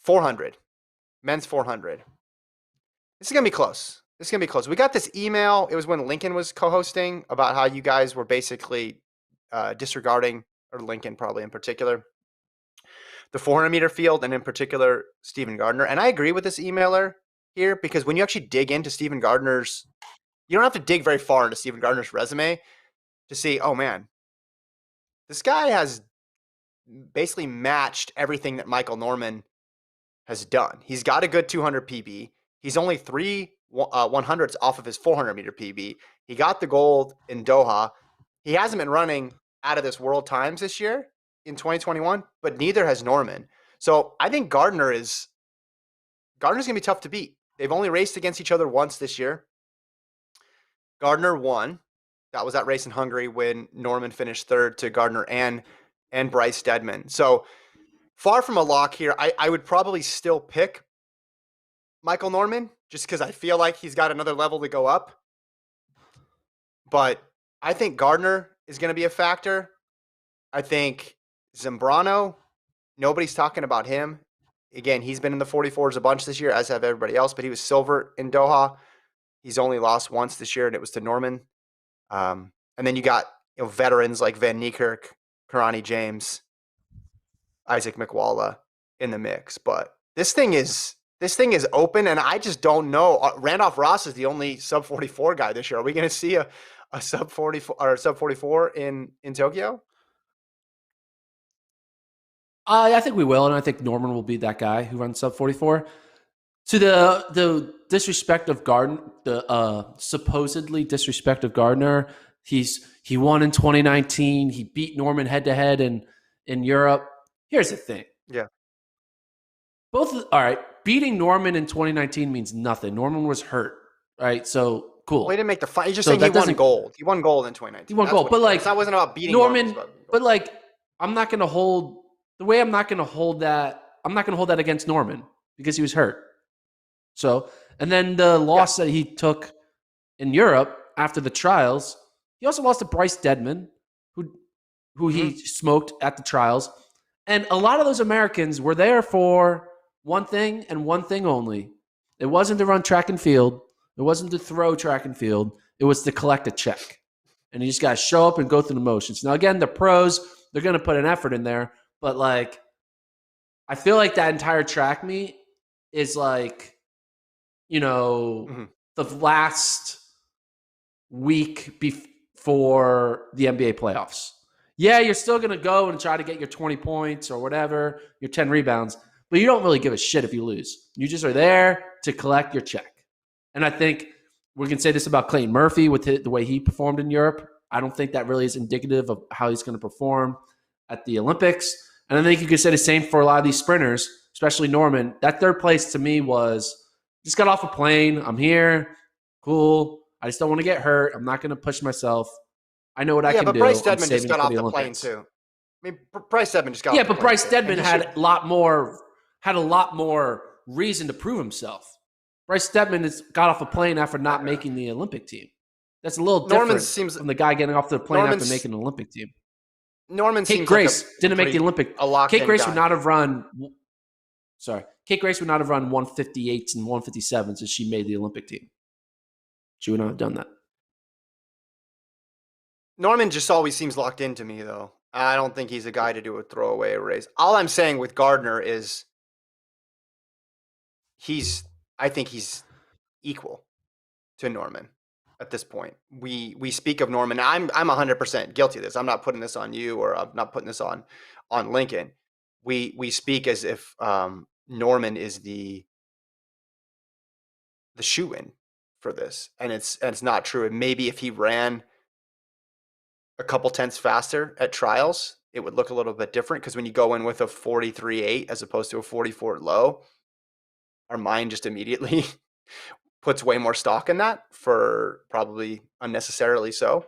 400. Men's 400. This is going to be close. We got this email. It was when Lincoln was co-hosting about how you guys were basically disregarding, or Lincoln probably in particular, the 400-meter field, and in particular, Stephen Gardiner. And I agree with this emailer here, because when you actually dig into Stephen Gardiner's, you don't have to dig very far into Stephen Gardiner's resume to see, oh man, this guy has basically matched everything that Michael Norman has done. He's got a good 200 PB. He's only 3 100ths off of his 400-meter PB. He got the gold in Doha. He hasn't been running out of this world times this year in 2021, but neither has Norman. So I think Gardner's going to be tough to beat. They've only raced against each other once this year. Gardiner won. That was that race in Hungary when Norman finished third to Gardiner and Bryce Deadman. So far from a lock here. I would probably still pick Michael Norman just because I feel like he's got another level to go up. But I think Gardiner is going to be a factor. I think Zambrano, nobody's talking about him. Again, he's been in the 44s a bunch this year, as have everybody else, but he was silver in Doha. He's only lost once this year, and it was to Norman. And then you got veterans like Van Niekerk, Karani James, Isaac McWalla in the mix. But this thing is open, and I just don't know. Randolph Ross is the only sub 44 guy this year. Are we going to see a sub 44 or sub 44 in Tokyo? I think we will, and I think Norman will be that guy who runs sub 44. To the disrespect of Gardner, the supposedly disrespect of Gardner, he won in 2019. He beat Norman head to head in Europe. Here's the thing. Yeah. All right. Beating Norman in 2019 means nothing. Norman was hurt. Right. So cool. Well, he didn't make the final. He's just saying he won gold. He won gold in 2019. He won gold, but like that wasn't about beating Norman. But like, I'm not going to hold that. I'm not going to hold that against Norman because he was hurt. So, and then the loss that he took in Europe after the trials, he also lost to Bryce Deadman, who he smoked at the trials. And a lot of those Americans were there for one thing and one thing only. It wasn't to run track and field. It wasn't to throw track and field. It was to collect a check. And you just got to show up and go through the motions. Now, again, the pros, they're going to put an effort in there. But, like, I feel like that entire track meet is like, the last week before the NBA playoffs. Yeah, you're still going to go and try to get your 20 points or whatever, your 10 rebounds, but you don't really give a shit if you lose. You just are there to collect your check. And I think we can say this about Clayton Murphy with the way he performed in Europe. I don't think that really is indicative of how he's going to perform at the Olympics. And I think you could say the same for a lot of these sprinters, especially Norman. That third place to me was just got off a plane. I'm here. Cool. I just don't want to get hurt. I'm not going to push myself. I know what I can do. Yeah, but Bryce Deadman just got off the plane too. I mean, Bryce Deadman just got off the plane. Yeah, but Bryce Deadman had a lot more reason to prove himself. Bryce Deadman got off a plane after not making the Olympic team. That's a little different from the guy getting off the plane after making an Olympic team. Kate Grace didn't make the Olympic. Kate Grace would not have run. Sorry, Kate Grace would not have run 158s and 157s if she made the Olympic team. She would not have done that. Norman just always seems locked into me, though. I don't think he's a guy to do a throwaway race. All I'm saying with Gardiner is I think he's equal to Norman at this point. We speak of Norman. I'm 100% guilty of this. I'm not putting this on you, or I'm not putting this on Lincoln. We speak as if Norman is the shoe-in for this, and it's not true. And maybe if he ran a couple tenths faster at trials, it would look a little bit different, because when you go in with a 43.8 as opposed to a 44 low, our mind just immediately puts way more stock in that, for probably unnecessarily so.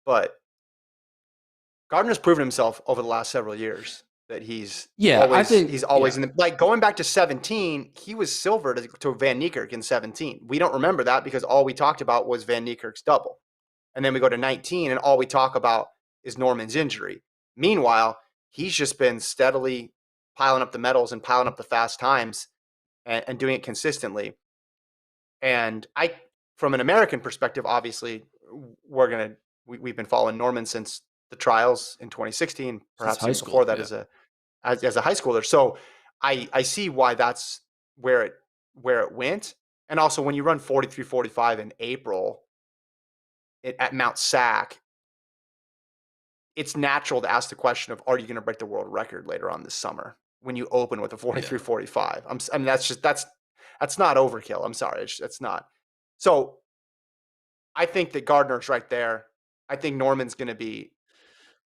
But Gardiner's proven himself over the last several years that he's always in the, like, going back to 17, he was silver to Van Niekerk in 17. We don't remember that because all we talked about was Van Niekerk's double. And then we go to 19 and all we talk about is Norman's injury. Meanwhile, he's just been steadily piling up the medals and piling up the fast times and doing it consistently. And from an American perspective, obviously, we've been following Norman since the trials in 2016, Since perhaps high even before school. that Yeah. as a high schooler. So I see why that's where it went. And also when you run 43:45 in April at Mount Sac, it's natural to ask the question of, are you going to break the world record later on this summer when you open with a 43:45? I mean, that's not overkill. I'm sorry. It's not. So I think that Gardner's right there. I think Norman's going to be,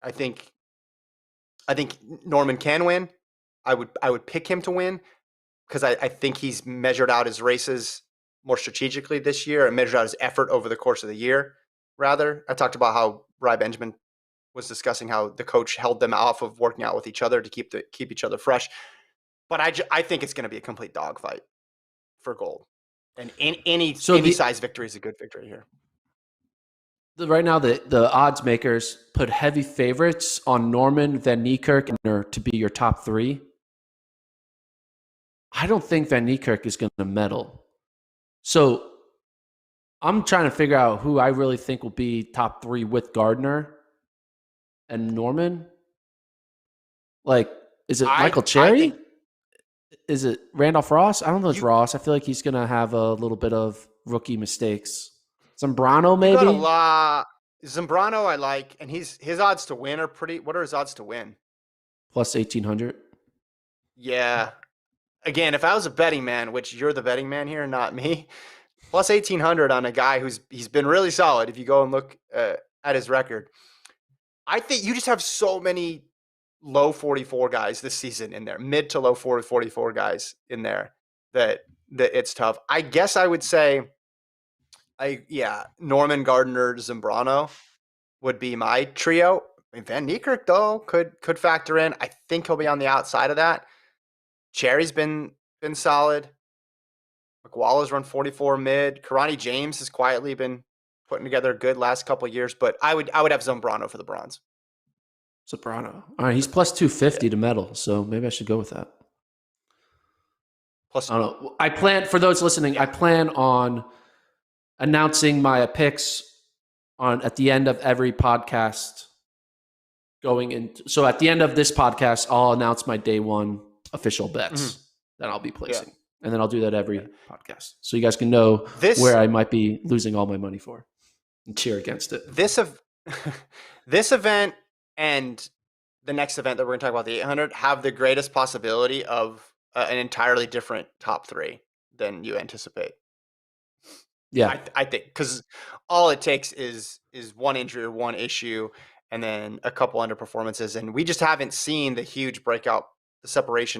I think Norman can win. I would pick him to win because I think he's measured out his races more strategically this year and measured out his effort over the course of the year. Rather, I talked about how Ry Benjamin was discussing how the coach held them off of working out with each other to keep each other fresh. But I think it's going to be a complete dogfight for gold, and any size victory is a good victory here. Right now, the odds makers put heavy favorites on Norman, Van Niekerk, and to be your top three. I don't think Van Niekerk is going to medal. So I'm trying to figure out who I really think will be top three with Gardiner and Norman. Like, is it Michael Cherry? Is it Randolph Ross? I don't know. It's Ross. I feel like he's going to have a little bit of rookie mistakes. Zambrano, maybe? You got a lot. Zambrano, I like, and his odds to win are pretty. What are his odds to win? Plus 1,800. Yeah. Again, if I was a betting man, which you're the betting man here, not me, plus 1,800 on a guy he's been really solid. If you go and look at his record, I think you just have so many low 44 guys this season in there, mid to low 44 guys in there that it's tough. I guess I would say, Norman, Gardiner, Zambrano would be my trio. I mean, Van Niekerk though could factor in. I think he'll be on the outside of that. Cherry's been solid. McWallah's run 44 mid. Karani James has quietly been putting together a good last couple of years, but I would have Zambrano for the bronze. Zambrano. All right, he's plus 250 to medal, so maybe I should go with that. Plus, I don't know. I plan, for those listening, I plan on announcing my picks at the end of every podcast going into. So at the end of this podcast, I'll announce my day one official bets that I'll be placing. And then I'll do that every podcast. So you guys can know where I might be losing all my money for and cheer against it. This event and the next event that we're going to talk about, the 800, have the greatest possibility of an entirely different top three than you anticipate. Yeah. I think because all it takes is one injury or one issue and then a couple underperformances. And we just haven't seen the huge breakout, the separation